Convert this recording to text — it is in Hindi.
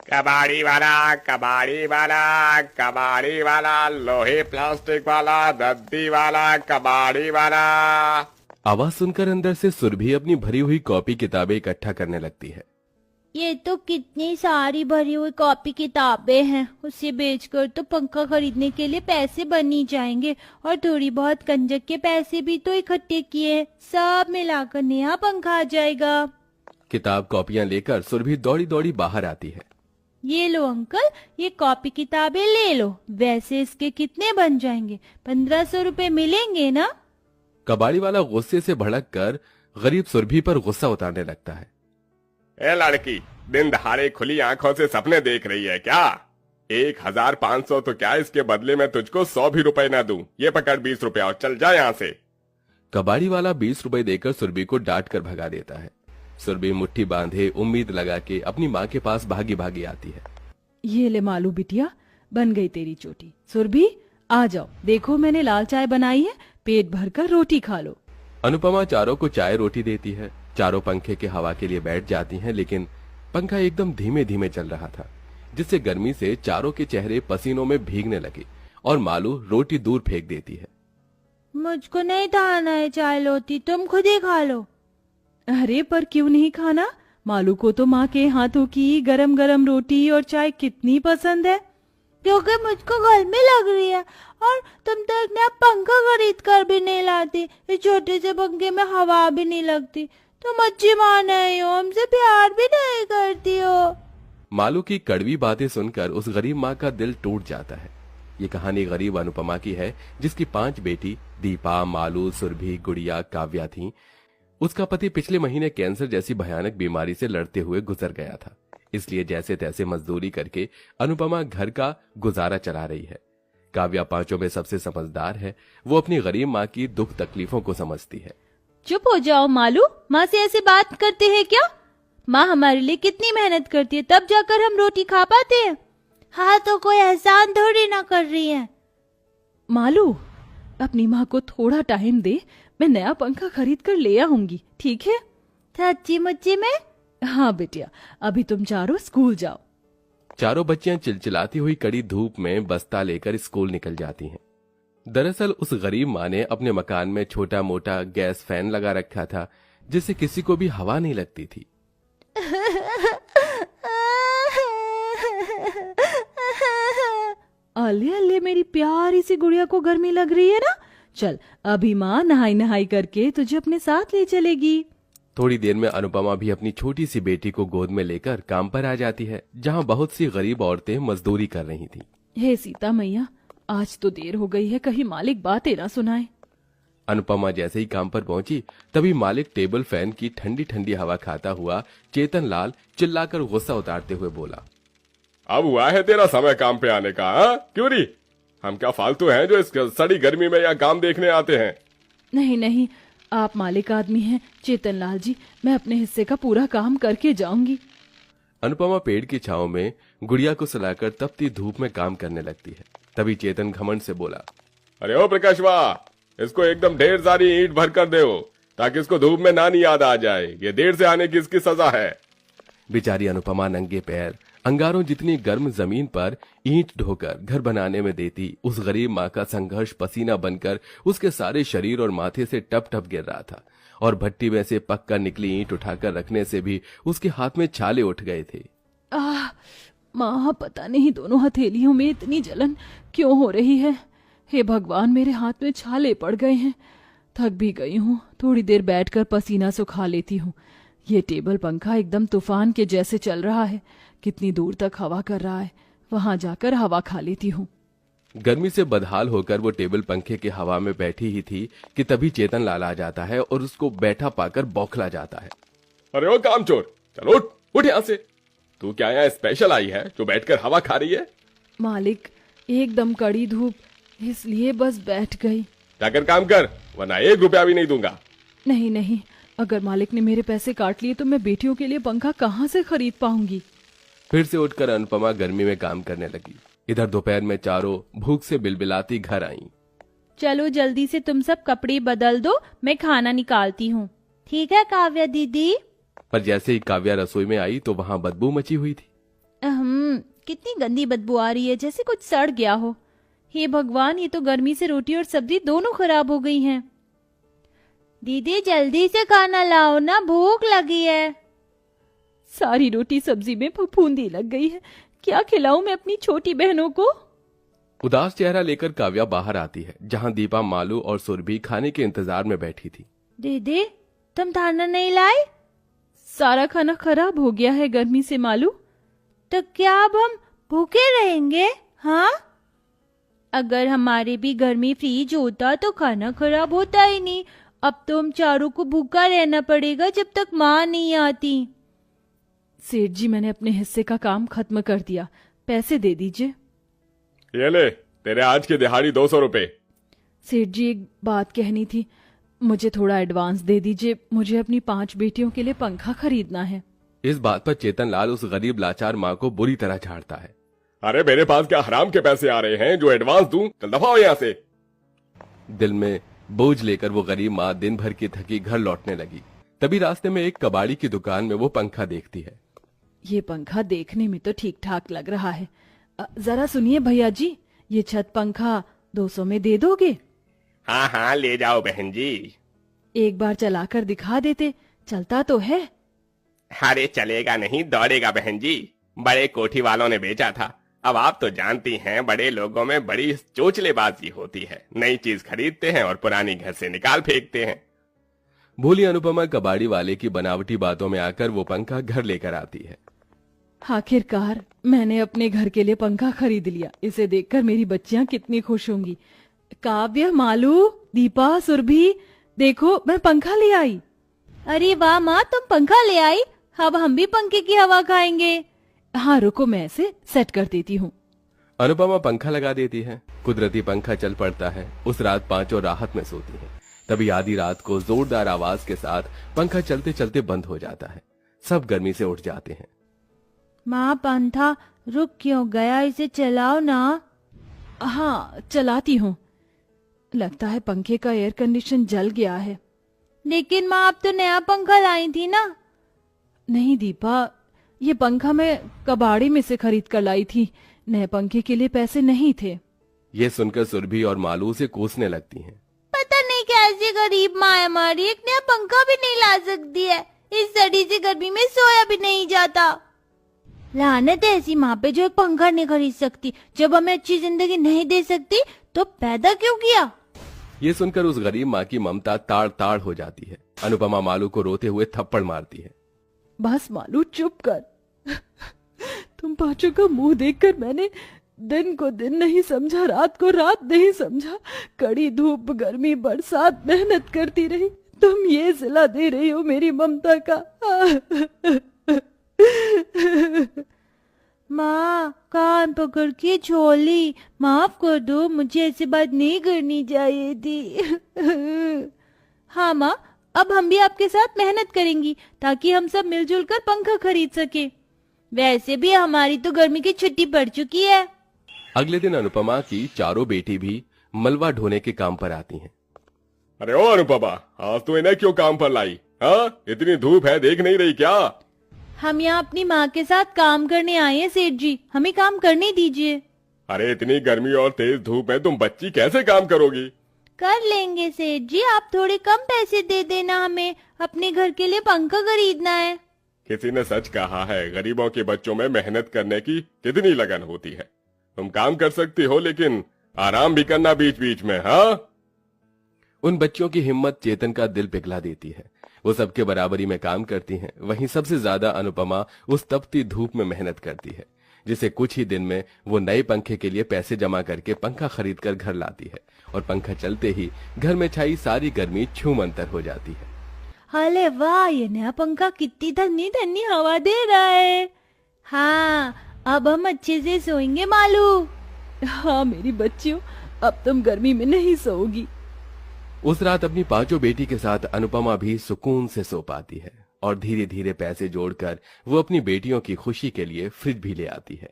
कबाड़ी वाला, कबाड़ी वाला, कबाड़ी वाला, लोहे प्लास्टिक वाला, दद्दी वाला, कबाड़ी वाला। आवाज सुनकर अंदर से सुरभि अपनी भरी हुई कॉपी किताबें इकट्ठा करने लगती है। ये तो कितनी सारी भरी हुई कॉपी किताबें हैं। उसे बेचकर तो पंखा खरीदने के लिए पैसे बन ही जाएंगे और थोड़ी बहुत कंजक के पैसे भी तो इकट्ठे किए, सब मिलाकर नया पंखा आ जाएगा। किताब कॉपियां लेकर सुरभि दौड़ी दौड़ी बाहर आती है। ये लो अंकल, ये कॉपी किताबें ले लो। वैसे इसके कितने बन जाएंगे? 1500 रुपए मिलेंगे ना? कबाड़ी वाला गुस्से से भड़क कर गरीब सुरभि पर गुस्सा उतारने लगता है। ए लड़की, दिन दहाड़े खुली आंखों से सपने देख रही है क्या? 1500 तो क्या, इसके बदले में तुझको 100 भी रुपए ना दूं। ये पकड़ 20 रुपए और चल जा यहाँ से। कबाड़ी वाला 20 रुपए देकर सुरभि को डांट कर भगा देता है। सुरभि मुट्ठी बांधे उम्मीद लगा के अपनी माँ के पास भागी भागी आती है। ये ले मालू बिटिया, बन गई तेरी चोटी। सुरभि आ जाओ, देखो मैंने लाल चाय बनाई है, पेट भरकर रोटी खा लो। अनुपमा चारों को चाय रोटी देती है। चारों पंखे के हवा के लिए बैठ जाती हैं, लेकिन पंखा एकदम धीमे धीमे चल रहा था, जिससे गर्मी से चारों के चेहरे पसीनों में भीगने लगे और मालू रोटी दूर फेंक देती है। मुझको नहीं खाना है चाय रोटी, तुम खुद ही खा लो। अरे पर क्यों नहीं खाना? मालू को तो माँ के हाथों की गरम गरम रोटी और चाय कितनी पसंद है। क्योंकि मुझको गर्मी लग रही है और तुम तो एक नया पंखा खरीद कर भी नहीं लाती। इस छोटे से पंखे में हवा भी नहीं लगती। तुम अच्छी माँ नहीं हो, हमसे प्यार भी नहीं करती हो। मालू की कड़वी बातें सुनकर उस गरीब माँ का दिल टूट जाता है। ये कहानी गरीब अनुपमा की है, जिसकी 5 बेटी दीपा, मालू, सुरभि, गुड़िया, काव्या थी। उसका पति पिछले महीने कैंसर जैसी भयानक बीमारी से लड़ते हुए गुजर गया था, इसलिए जैसे तैसे मजदूरी करके अनुपमा घर का गुजारा चला रही है। काव्या 5 में सबसे समझदार है। वो अपनी गरीब माँ की दुख तकलीफों को समझती है। चुप हो जाओ मालू, माँ से ऐसे बात करते हैं क्या? माँ हमारे लिए कितनी मेहनत करती है, तब जाकर हम रोटी खा पाते हैं। हाँ तो कोई एहसान थोड़ी ना कर रही है। मालू, अपनी माँ को थोड़ा टाइम दे, मैं नया पंखा खरीद कर ले आऊंगी, ठीक है? सच्ची मुच्ची में? हाँ बेटिया, अभी तुम चारों स्कूल जाओ। चारों बच्चियां चिलचिलाती हुई कड़ी धूप में बस्ता लेकर स्कूल निकल जाती हैं। दरअसल उस गरीब माँ ने अपने मकान में छोटा मोटा गैस फैन लगा रखा था, जिससे किसी को भी हवा नहीं लगती थी। अले अले मेरी प्यारी सी गुड़िया को गर्मी लग रही है ना? चल अभी माँ नहाई नहाई करके तुझे अपने साथ ले चलेगी। थोड़ी देर में अनुपमा भी अपनी छोटी सी बेटी को गोद में लेकर काम पर आ जाती है, जहाँ बहुत सी गरीब औरतें मजदूरी कर रही थीं। हे सीता मैया, आज तो देर हो गई है, कहीं मालिक बातें ना सुनाए। अनुपमा जैसे ही काम पर पहुंची, तभी मालिक टेबल फैन की ठंडी ठंडी हवा खाता हुआ चेतन लाल चिल्लाकर गुस्सा उतारते हुए बोला, अब हुआ है तेरा समय काम पे आने का? हाँ क्यों नहीं? हम क्या फालतू हैं जो इस सड़ी गर्मी में यहाँ काम देखने आते हैं? नहीं नहीं, आप मालिक आदमी हैं चेतन लाल जी, मैं अपने हिस्से का पूरा काम करके जाऊंगी। अनुपमा पेड़ की छांव में गुड़िया को सुलाकर तपती धूप में काम करने लगती है। तभी चेतन घमंड से बोला, अरे ओ प्रकाशवा, इसको एकदम ढेर सारी ईंट भर कर दो, ताकि इसको धूप में नानी याद आ जाए। ये देर से आने की इसकी सजा है। बेचारी अनुपमा नंगे पैर अंगारों जितनी गर्म जमीन पर ईंट ढोकर घर बनाने में देती उस गरीब माँ का संघर्ष पसीना बनकर उसके सारे शरीर और माथे से टप टप गिर रहा था, और भट्टी में से पक कर निकली ईंट उठाकर रखने से भी उसके हाथ में छाले उठ गए थे। माँ, पता नहीं दोनों हथेलियों में इतनी जलन क्यों हो रही है। हे भगवान, मेरे हाथ में छाले पड़ गए हैं। थक भी गई हूँ, थोड़ी देर बैठकर पसीना सुखा लेती हूँ। ये टेबल पंखा एकदम तूफान के जैसे चल रहा है, कितनी दूर तक हवा कर रहा है, वहां जाकर हवा खा लेती हूँ। गर्मी से बदहाल होकर वो टेबल पंखे की हवा में बैठी ही थी कि तभी चेतन लाल आ जाता है और उसको बैठा पाकर बौखला जाता है। अरे ओ कामचोर, चलो उठ उठ यहाँ से। तू क्या यहाँ स्पेशल आई है जो बैठकर हवा खा रही है? मालिक, एकदम कड़ी धूप, इसलिए बस बैठ गई। जाकर काम कर, वरना 1 रुपया भी नहीं दूंगा। नहीं नहीं, अगर मालिक ने मेरे पैसे काट लिए तो मैं बेटियों के लिए पंखा कहाँ से खरीद पाऊंगी। फिर से उठकर अनुपमा गर्मी में काम करने लगी। इधर दोपहर में चारों भूख से बिलबिलाती घर आईं। चलो जल्दी से तुम सब कपड़े बदल दो, मैं खाना निकालती हूँ। ठीक है काव्या दीदी? पर जैसे ही काव्या रसोई में आई तो वहां बदबू मची हुई थी। कितनी गंदी बदबू आ रही है, जैसे कुछ सड़ गया हो। हे भगवान, ये तो गर्मी से रोटी और सब्जी दोनों खराब हो गई हैं। दीदी जल्दी से खाना लाओ ना, भूख लगी है। सारी रोटी सब्जी में फफूंदी लग गई है, क्या खिलाऊं मैं अपनी छोटी बहनों को। उदास चेहरा लेकर काव्या बाहर आती है, जहां दीपा, मालू और सुरभि खाने के इंतजार में बैठी थी। दीदी तुम खाना नहीं लाई? सारा खाना खराब हो गया है गर्मी से मालू। तो क्या अब हम भूखे रहेंगे? हाँ, अगर हमारे भी घर में फ्रिज होता तो खाना खराब होता ही नहीं। अब तो हम चारों को भूखा रहना पड़ेगा जब तक माँ नहीं आती। सेठ जी, मैंने अपने हिस्से का काम खत्म कर दिया, पैसे दे दीजिए। ये ले, तेरे आज की दिहाड़ी 200 रुपए। सेठ जी, एक बात कहनी थी, मुझे थोड़ा एडवांस दे दीजिए, मुझे अपनी 5 बेटियों के लिए पंखा खरीदना है। इस बात पर चेतन लाल उस गरीब लाचार माँ को बुरी तरह झाड़ता है। अरे मेरे पास क्या हराम के पैसे आ रहे हैं जो एडवांस दूं? चल दफा हो यहाँ से। दिल में बोझ लेकर वो गरीब माँ दिन भर की थकी घर लौटने लगी। तभी रास्ते में एक कबाड़ी की दुकान में वो पंखा देखती है। ये पंखा देखने में तो ठीक ठाक लग रहा है। जरा सुनिए भैया जी, ये छत पंखा 200 में दे दोगे? हाँ हाँ ले जाओ बहन जी। एक बार चलाकर दिखा देते, चलता तो है। अरे चलेगा नहीं, दौड़ेगा बहन जी। बड़े कोठी वालों ने बेचा था। अब आप तो जानती हैं, बड़े लोगों में बड़ी चोचलेबाजी होती है। नई चीज खरीदते हैं और पुरानी घर से निकाल फेंकते हैं। भोली अनुपमा कबाड़ी वाले की बनावटी बातों में आकर वो पंखा घर लेकर आती है। आखिरकार मैंने अपने घर के लिए पंखा खरीद लिया। इसे देखकर मेरी बच्चियां कितनी खुश होंगी। काव्य, मालू, दीपा, सुरभि, देखो मैं पंखा ले आई। अरे वाह माँ, तुम पंखा ले आई। अब हम भी पंखे की हवा खाएंगे। हाँ रुको, मैं इसे सेट कर देती हूँ। अनुपमा पंखा लगा देती है। कुदरती पंखा चल पड़ता है। उस रात पांचों राहत में सोती है। तभी आधी रात को जोरदार आवाज के साथ पंखा चलते चलते बंद हो जाता है। सब गर्मी से उठ जाते हैं। माँ, पंखा रुक क्यों गया? इसे चलाओ ना। हाँ चलाती हूँ। लगता है पंखे का एयर कंडीशन जल गया है। लेकिन माँ, आप तो नया पंखा लाई थी ना। नहीं दीपा, ये पंखा मैं कबाड़ी में से खरीद कर लाई थी। नए पंखे के लिए पैसे नहीं थे। ये सुनकर सुरभि और मालू से कोसने लगती हैं। पता नहीं कैसी गरीब माँ है हमारी, एक नया पंखा भी नहीं ला सकती है। इस सड़ी सी गर्मी में सोया भी नहीं जाता। लानत है ऐसी माँ पे जो एक पंखा नहीं खरीद सकती। जब हमें अच्छी जिंदगी नहीं दे सकती तो पैदा क्यों किया? ये सुनकर उस गरीब माँ की ममता ताड़ ताड़ हो जाती है। अनुपमा मालू को रोते हुए थप्पड़ मारती है। बस मालू, चुप कर। तुम पांचों का मुंह देखकर मैंने दिन को दिन नहीं समझा, रात को रात नहीं समझा। कड़ी धूप, गर्मी, बरसात मेहनत करती रही। तुम ये सिला दे रही हो मेरी ममता का। माँ, कान पकड़ के छोली, माफ कर दो, मुझे ऐसी बात नहीं करनी चाहिए थी। हाँ माँ, अब हम भी आपके साथ मेहनत करेंगी ताकि हम सब मिलजुल कर पंखा खरीद सके। वैसे भी हमारी तो गर्मी की छुट्टी पड़ चुकी है। अगले दिन अनुपमा की चारों बेटी भी मलबा ढोने के काम पर आती हैं। अरे ओ अनुपमा, आज तो इन्हें क्यों काम पर लाई? हाँ, इतनी धूप है, देख नहीं रही क्या? हम यहाँ अपनी माँ के साथ काम करने आए हैं सेठ जी, हमें काम करने दीजिए। अरे इतनी गर्मी और तेज धूप में तुम बच्ची कैसे काम करोगी? कर लेंगे सेठ जी, आप थोड़े कम पैसे दे देना, हमें अपने घर के लिए पंखा खरीदना है। किसी ने सच कहा है, गरीबों के बच्चों में मेहनत करने की कितनी लगन होती है। तुम काम कर सकती हो, लेकिन आराम भी करना बीच बीच में। हाँ, उन बच्चों की हिम्मत चेतन का दिल पिघला देती है। वो सबके बराबरी में काम करती हैं। वहीं सबसे ज्यादा अनुपमा उस तपती धूप में मेहनत करती है, जिसे कुछ ही दिन में वो नए पंखे के लिए पैसे जमा करके पंखा खरीद कर घर लाती है। और पंखा चलते ही घर में छाई सारी गर्मी छूमंतर हो जाती है। अरे वाह, ये नया पंखा कितनी ठंडी ठंडी हवा दे रहा है। हाँ, अब हम अच्छे से सोएंगे मालू। हाँ मेरी बच्चियों, अब तुम गर्मी में नहीं सोओगी। उस रात अपनी पांचों बेटी के साथ अनुपमा भी सुकून से सो पाती है और धीरे धीरे पैसे जोड़कर वो अपनी बेटियों की खुशी के लिए फ्रिज भी ले आती है।